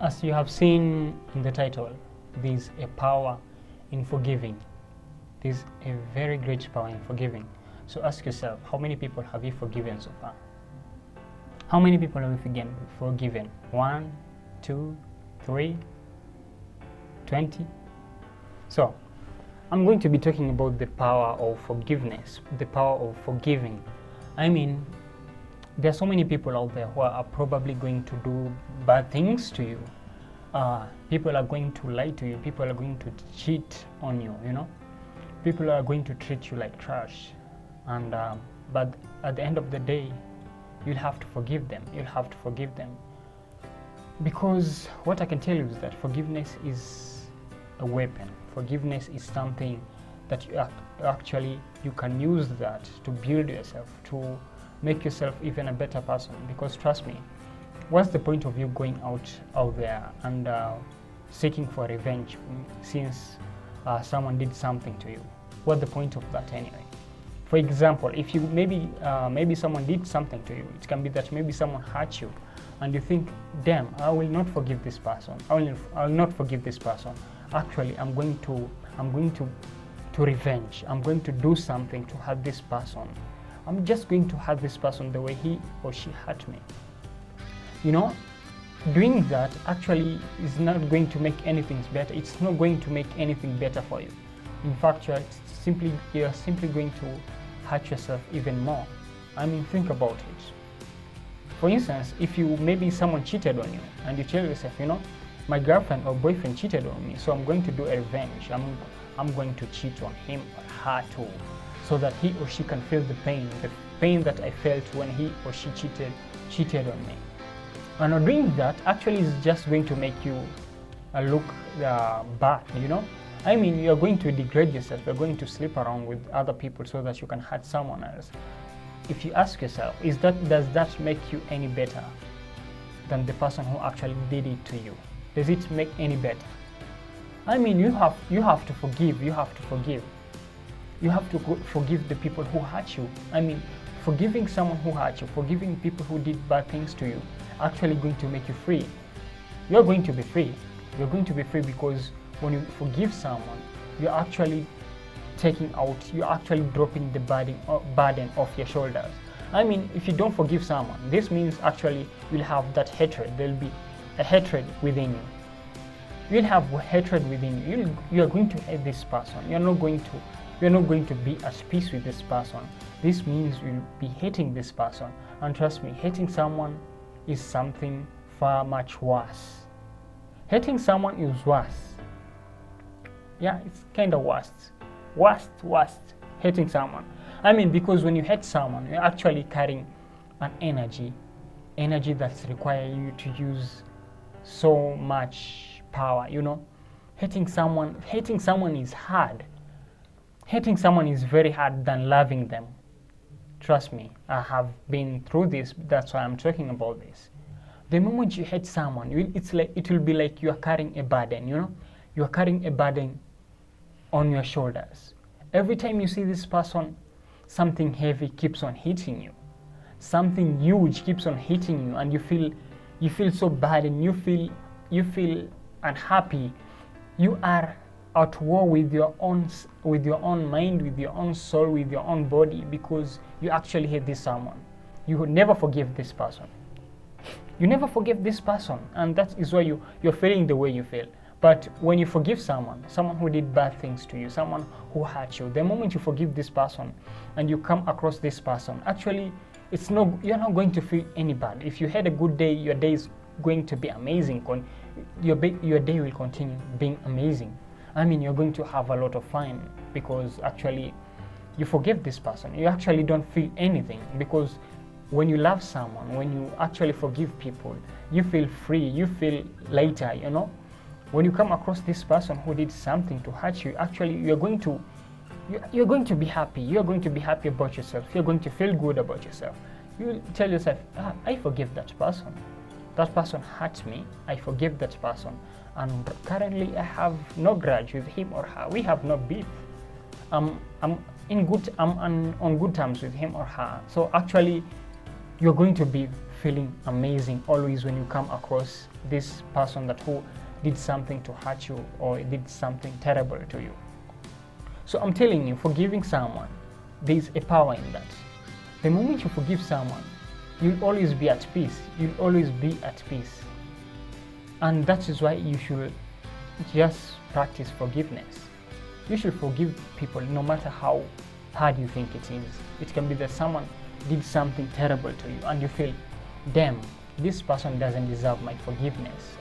As you have seen in the title, there's a power in forgiving. There's a very great power in forgiving. So ask yourself, how many people have you forgiven so far? How many people have you forgiven? 1, 2, 3, 20? So, I'm going to be talking about the power of forgiveness, the power of forgiving. I mean, there are so many people out there who are probably going to do bad things to you. People are going to lie to you. People are going to cheat on you, you know. People are going to treat you like trash. And but at the end of the day, you'll have to forgive them. You'll have to forgive them. Because what I can tell you is that forgiveness is a weapon. Forgiveness is something that you can use that to build yourself, to make yourself even a better person. Because trust me, what's the point of you going out there and seeking for revenge since someone did something to you? What's the point of that anyway? For example, if you maybe someone did something to you, it can be that maybe someone hurt you, and you think, damn, I will not forgive this person. I will not forgive this person. Actually, I'm going to revenge. I'm going to do something to hurt this person. I'm just going to hurt this person the way he or she hurt me. You know, doing that actually is not going to make anything better. It's not going to make anything better for you. In fact, you're simply going to hurt yourself even more. I mean, think about it. For instance, if maybe someone cheated on you and you tell yourself, you know, my girlfriend or boyfriend cheated on me, so I'm going to do a revenge. I'm going to cheat on him or her too, so that he or she can feel the pain that I felt when he or she cheated on me. And not doing that actually is just going to make you look bad, you know. I mean, you're going to degrade yourself. You're going to sleep around with other people so that you can hurt someone else. If you ask yourself, does that make you any better than the person who actually did it to you? Does it make any better? I mean, you have to forgive. You have to forgive. You have to forgive the people who hurt you. I mean, forgiving someone who hurt you, forgiving people who did bad things to you, actually going to make you free. You're going to be free. You're going to be free because when you forgive someone, you're actually you're actually dropping the burden off your shoulders. I mean, if you don't forgive someone, this means actually you'll have that hatred. There'll be a hatred within you. You'll have hatred within you. You're going to hate this person. You're not going to be at peace with this person. This means you'll be hating this person. And trust me, hating someone is something far much worse. Hating someone is worse. Yeah, it's kind of worst. Worst. Hating someone. I mean, because when you hate someone, you're actually carrying an energy that's requiring you to use so much power, you know. Hating someone is hard. Hating someone is very hard than loving them. Trust me, I have been through this. That's why I'm talking about this. The moment you hate someone, it will be like you are carrying a burden, you know. You are carrying a burden on your shoulders. Every time you see this person, something heavy keeps on hitting you. Something huge keeps on hitting you, and you feel so bad, and you feel unhappy. You are at war with your own mind, with your own soul, with your own body, because you actually hate this someone. You would never forgive this person. You never forgive this person, and that is why you're feeling the way you feel. But when you forgive someone who did bad things to you, someone who hurt you, the moment you forgive this person and you come across this person, actually you're not going to feel any bad. If you had a good day, your day is going to be amazing. Your day will continue being amazing. I mean, you're going to have a lot of fun because actually you forgive this person. You actually don't feel anything, because when you love someone, when you actually forgive people, you feel free, you feel lighter, you know. When you come across this person who did something to hurt you, actually you're going to be happy. You're going to be happy about yourself. You're going to feel good about yourself. You tell yourself, I forgive that person. That person hurt me. I forgive that person. And currently I have no grudge with him or her. We have no beef. I'm on good terms with him or her. So actually you're going to be feeling amazing always when you come across this person that who did something to hurt you or did something terrible to you. So I'm telling you, forgiving someone, there's a power in that. The moment you forgive someone, you'll always be at peace. You'll always be at peace. And that is why you should just practice forgiveness. You should forgive people no matter how hard you think it is. It can be that someone did something terrible to you and you feel, damn, this person doesn't deserve my forgiveness.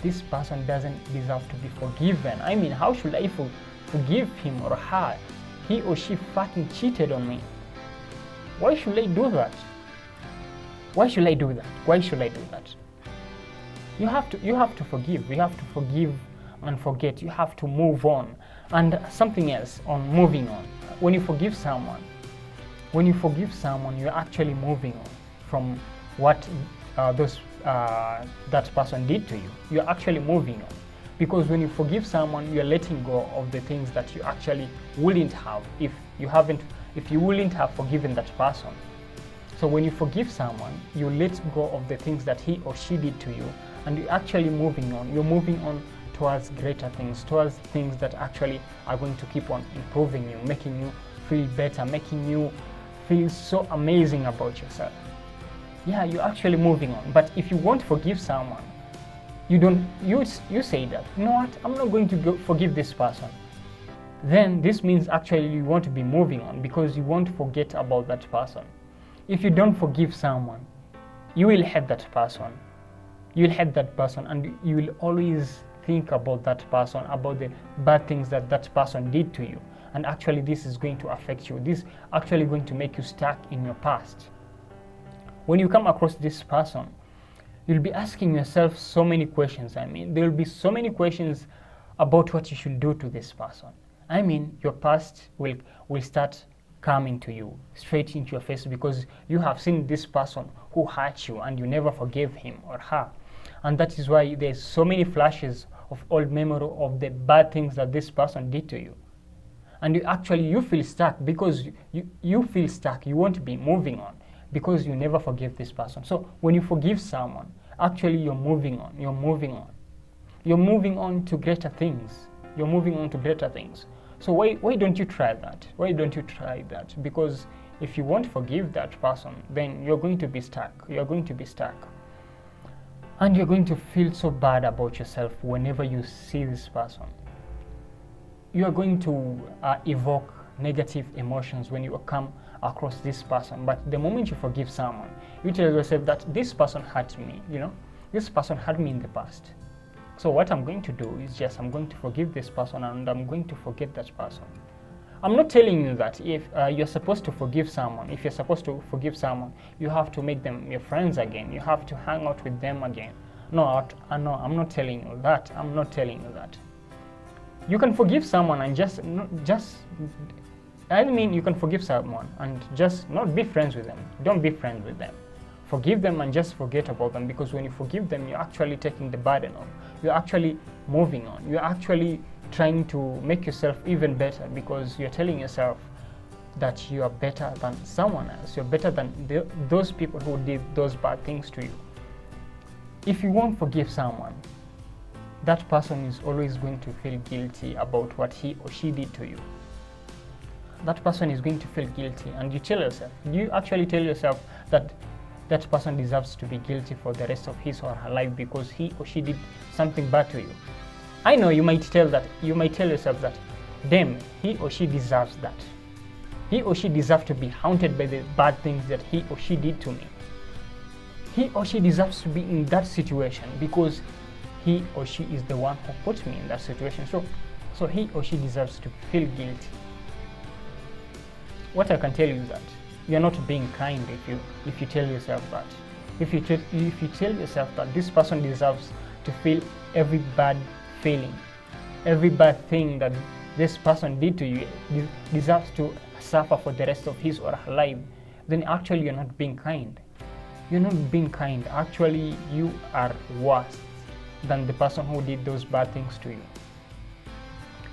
This person doesn't deserve to be forgiven. I mean, how should I forgive him or her? He or she fucking cheated on me. Why should I do that? Why should I do that? Why should I do that? You have to forgive. You have to forgive and forget. You have to move on. And something else on moving on. When you forgive someone, you're actually moving on from what that person did to you. You're actually moving on. Because when you forgive someone, you're letting go of the things that you actually wouldn't have if you wouldn't have forgiven that person. So when you forgive someone, you let go of the things that he or she did to you, and you're actually moving on. You're moving on towards greater things, towards things that actually are going to keep on improving you, making you feel better, making you feel so amazing about yourself. Yeah, you're actually moving on. But if you won't forgive someone, you say that, you know what, I'm not going to forgive this person. Then this means actually you want to be moving on because you won't forget about that person. If you don't forgive someone, you will hate that person. You'll hate that person and you will always think about that person, about the bad things that that person did to you. And actually this is going to affect you. This is actually going to make you stuck in your past. When you come across this person, you'll be asking yourself so many questions. I mean, there will be so many questions about what you should do to this person. I mean, your past will start coming to you straight into your face because you have seen this person who hurt you and you never forgave him or her. And that is why there's so many flashes of old memory of the bad things that this person did to you. And you feel stuck because you feel stuck. You won't be moving on because you never forgive this person. So when you forgive someone, actually you're moving on. You're moving on. You're moving on to greater things. You're moving on to greater things. So why don't you try that? Why don't you try that? Because if you won't forgive that person, then you're going to be stuck. You're going to be stuck. And you're going to feel so bad about yourself whenever you see this person. You are going to evoke negative emotions when you come across this person. But the moment you forgive someone, you tell yourself that this person hurt me, this person hurt me in the past. So what I'm going to do is I'm going to forgive this person and I'm going to forget that person. I'm not telling you that if you're supposed to forgive someone, if you're supposed to forgive someone, you have to make them your friends again. You have to hang out with them again. No, I'm not telling you that. I'm not telling you that. You can forgive someone and you can forgive someone and just not be friends with them. Don't be friends with them. Forgive them and just forget about them, because when you forgive them, you're actually taking the burden off. You're actually moving on. You're actually trying to make yourself even better, because you're telling yourself that you are better than someone else. You're better than those people who did those bad things to you. If you won't forgive someone, that person is always going to feel guilty about what he or she did to you. That person is going to feel guilty, and you actually tell yourself that that person deserves to be guilty for the rest of his or her life because he or she did something bad to you. I know you might tell yourself that, damn, he or she deserves that. He or she deserves to be haunted by the bad things that he or she did to me. He or she deserves to be in that situation because he or she is the one who put me in that situation. So he or she deserves to feel guilty. What I can tell you is that you're not being kind if you tell yourself that. If you tell yourself that this person deserves to feel every bad feeling, every bad thing that this person did to you, deserves to suffer for the rest of his or her life, then actually you're not being kind. You're not being kind. Actually, you are worse than the person who did those bad things to you.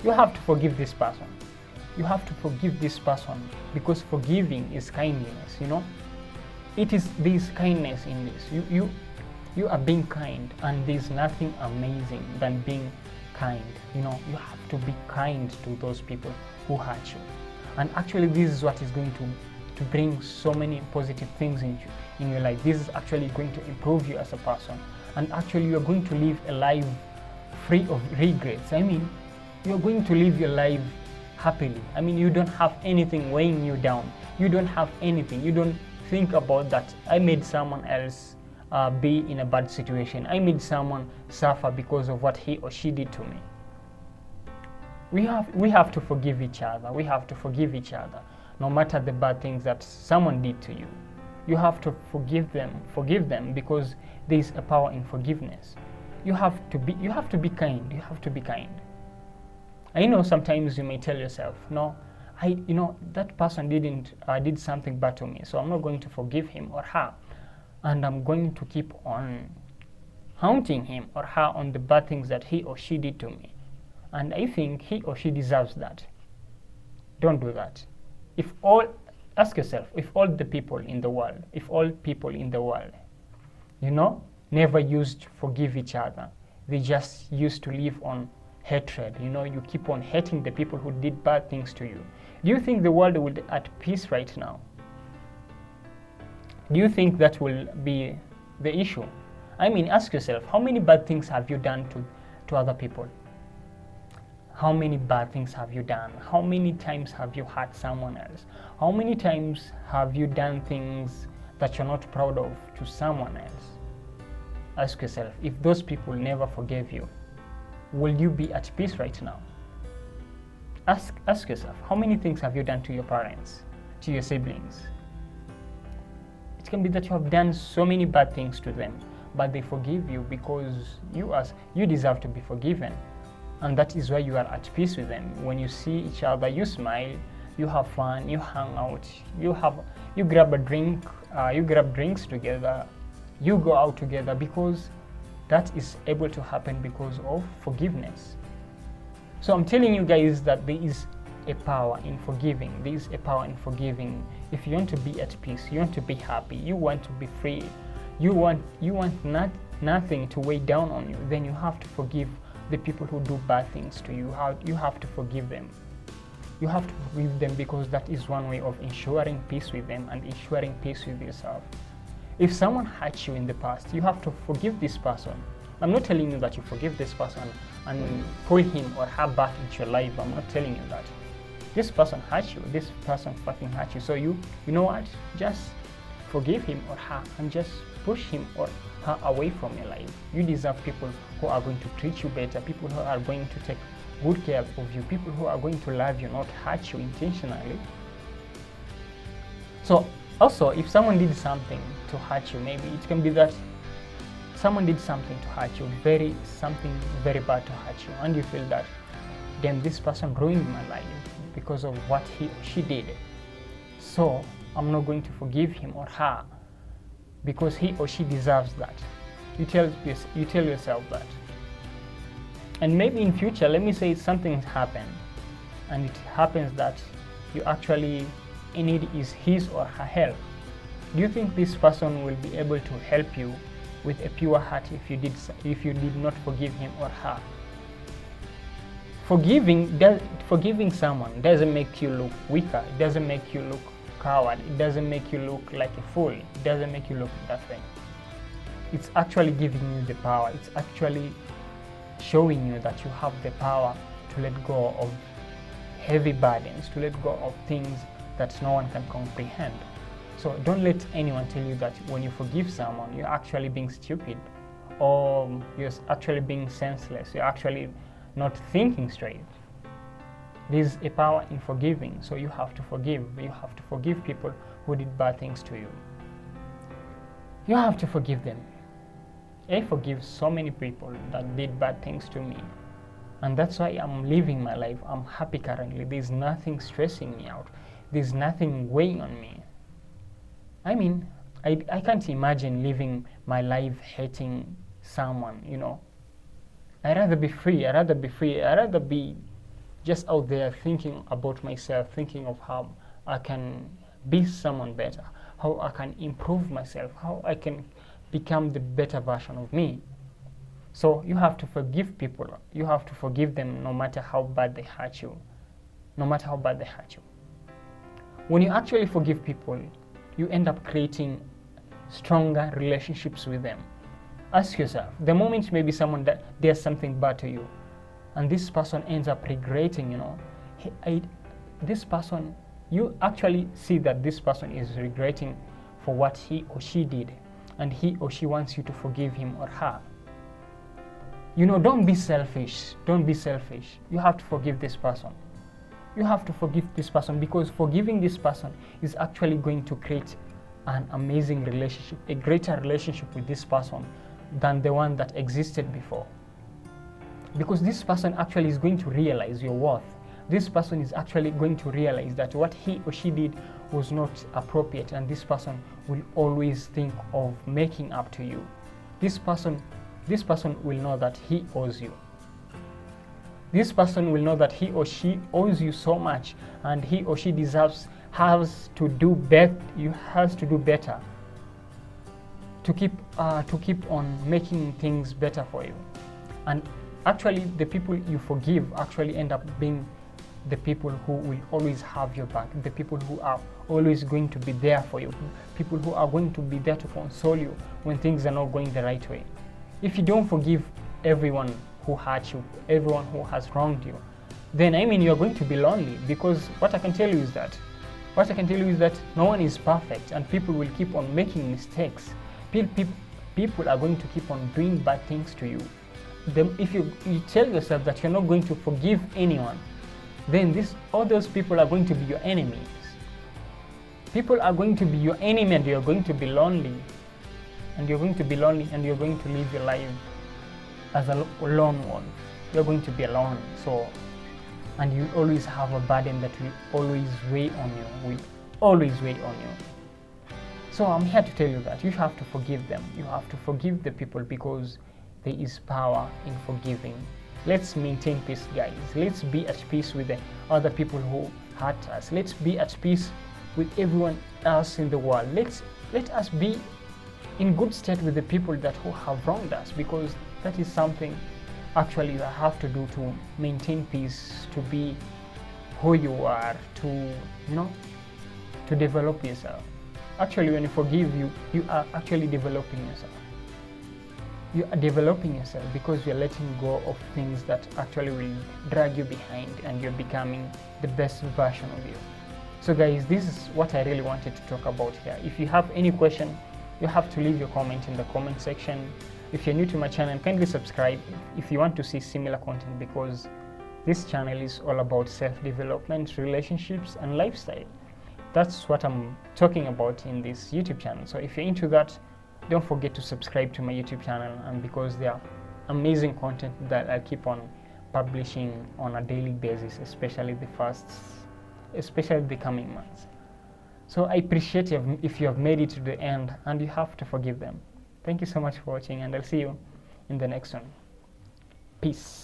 You have to forgive this person. You have to forgive this person, because forgiving is kindness, there's kindness in this. You are being kind, and there's nothing amazing than being kind. You know, you have to be kind to those people who hurt you. And actually, this is what is going to bring so many positive things in your life. This is actually going to improve you as a person. And actually, you're going to live a life free of regrets. I mean, you're going to live your life happily. I mean, you don't have anything weighing you down. You don't have anything. You don't think about that I made someone else be in a bad situation. I made someone suffer because of what he or she did to me. We have to forgive each other. We have to forgive each other, no matter the bad things that someone did to you. You have to forgive them because there is a power in forgiveness. You have to be kind. You have to be kind. I know sometimes you may tell yourself, no, that person did something bad to me, so I'm not going to forgive him or her, and I'm going to keep on haunting him or her on the bad things that he or she did to me. And I think he or she deserves that. Don't do that. Ask yourself, if all people in the world, never used to forgive each other, they just used to live on hatred. You keep on hating the people who did bad things to you. Do you think the world will be at peace right now? Do you think that will be the issue? I mean, ask yourself, how many bad things have you done to other people? How many bad things have you done? How many times have you hurt someone else? How many times have you done things that you're not proud of to someone else? Ask yourself, if those people never forgave you, will you be at peace right now? Ask yourself, how many things have you done to your parents, to your siblings? It can be that you have done so many bad things to them, but they forgive you because you deserve to be forgiven. And that is why you are at peace with them. When you see each other, you smile, you have fun, you hang out, you grab a drink, you grab drinks together, you go out together, because that is able to happen because of forgiveness. So I'm telling you guys that there is a power in forgiving. There is a power in forgiving. If you want to be at peace, you want to be happy, you want to be free, you want nothing to weigh down on you, then you have to forgive the people who do bad things to you. You have to forgive them. You have to forgive them because that is one way of ensuring peace with them and ensuring peace with yourself. If someone hurt you in the past, you have to forgive this person. I'm not telling you that you forgive this person and pull him or her back into your life. I'm not telling you that. This person hurt you. This person fucking hurt you. So you know what? Just forgive him or her and just push him or her away from your life. You deserve people who are going to treat you better, people who are going to take good care of you, people who are going to love you, not hurt you intentionally. So also, if someone did something to hurt you, maybe it can be that someone did something to hurt you, something very bad to hurt you, and you feel that, damn, this person ruined my life because of what he or she did. So I'm not going to forgive him or her because he or she deserves that. You tell yourself that. And maybe in future, let me say something happened, and it happens that you actually need is his or her help. Do you think this person will be able to help you with a pure heart if you did not forgive him or her? Forgiving someone doesn't make you look weaker. It doesn't make you look coward. It doesn't make you look like a fool. It doesn't make you look that way. It's actually giving you the power. It's actually showing you that you have the power to let go of heavy burdens, to let go of things that no one can comprehend. So don't let anyone tell you that when you forgive someone, you're actually being stupid, or you're actually being senseless, you're actually not thinking straight. There's a power in forgiving, so you have to forgive. You have to forgive people who did bad things to you. You have to forgive them. I forgive so many people that did bad things to me, and that's why I'm living my life. I'm happy currently. There's nothing stressing me out. There's nothing weighing on me. I mean, I can't imagine living my life hating someone, I'd rather be free. I'd rather be just out there thinking about myself, thinking of how I can be someone better, how I can improve myself, how I can become the better version of me. So you have to forgive people. You have to forgive them no matter how bad they hurt you. No matter how bad they hurt you. When you actually forgive people, you end up creating stronger relationships with them. Ask yourself, the moment maybe someone that does something bad to you, and this person ends up regretting, this person, you actually see that this person is regretting for what he or she did, and he or she wants you to forgive him or her. Don't be selfish. Don't be selfish. You have to forgive this person. You have to forgive this person, because forgiving this person is actually going to create an amazing relationship, a greater relationship with this person than the one that existed before. Because this person actually is going to realize your worth. This person is actually going to realize that what he or she did was not appropriate, and this person will always think of making up to you. This person will know that he owes you. This person will know that he or she owes you so much, and he or she has to do better to keep on making things better for you. And actually, the people you forgive actually end up being the people who will always have your back, the people who are always going to be there for you, people who are going to be there to console you when things are not going the right way. If you don't forgive everyone who hurt you, everyone who has wronged you, then you're going to be lonely, because what I can tell you is that no one is perfect, and people will keep on making mistakes. People are going to keep on doing bad things to you. If you tell yourself that you're not going to forgive anyone, then all those people are going to be your enemies. People are going to be your enemy, and you're going to be lonely. And you're going to live your life as a lone wolf. You're going to be alone. And you always have a burden that will always weigh on you. So I'm here to tell you that you have to forgive them. You have to forgive the people, because there is power in forgiving. Let's maintain peace, guys. Let's be at peace with the other people who hurt us. Let's be at peace with everyone else in the world. Let us be in good state with the people who have wronged us, because that is something actually you have to do to maintain peace, to be who you are, to develop yourself. Actually, when you forgive, you are actually developing yourself. You are developing yourself, because you're letting go of things that actually will drag you behind, and you're becoming the best version of you. So guys, this is what I really wanted to talk about here. If you have any question, you have to leave your comment in the comment section. If you're new to my channel, kindly subscribe if you want to see similar content, because this channel is all about self-development, relationships, and lifestyle. That's what I'm talking about in this YouTube channel. So if you're into that, don't forget to subscribe to my YouTube channel, and because there are amazing content that I keep on publishing on a daily basis, especially the coming months. So I appreciate if you have made it to the end, and you have to forgive them. Thank you so much for watching, and I'll see you in the next one. Peace.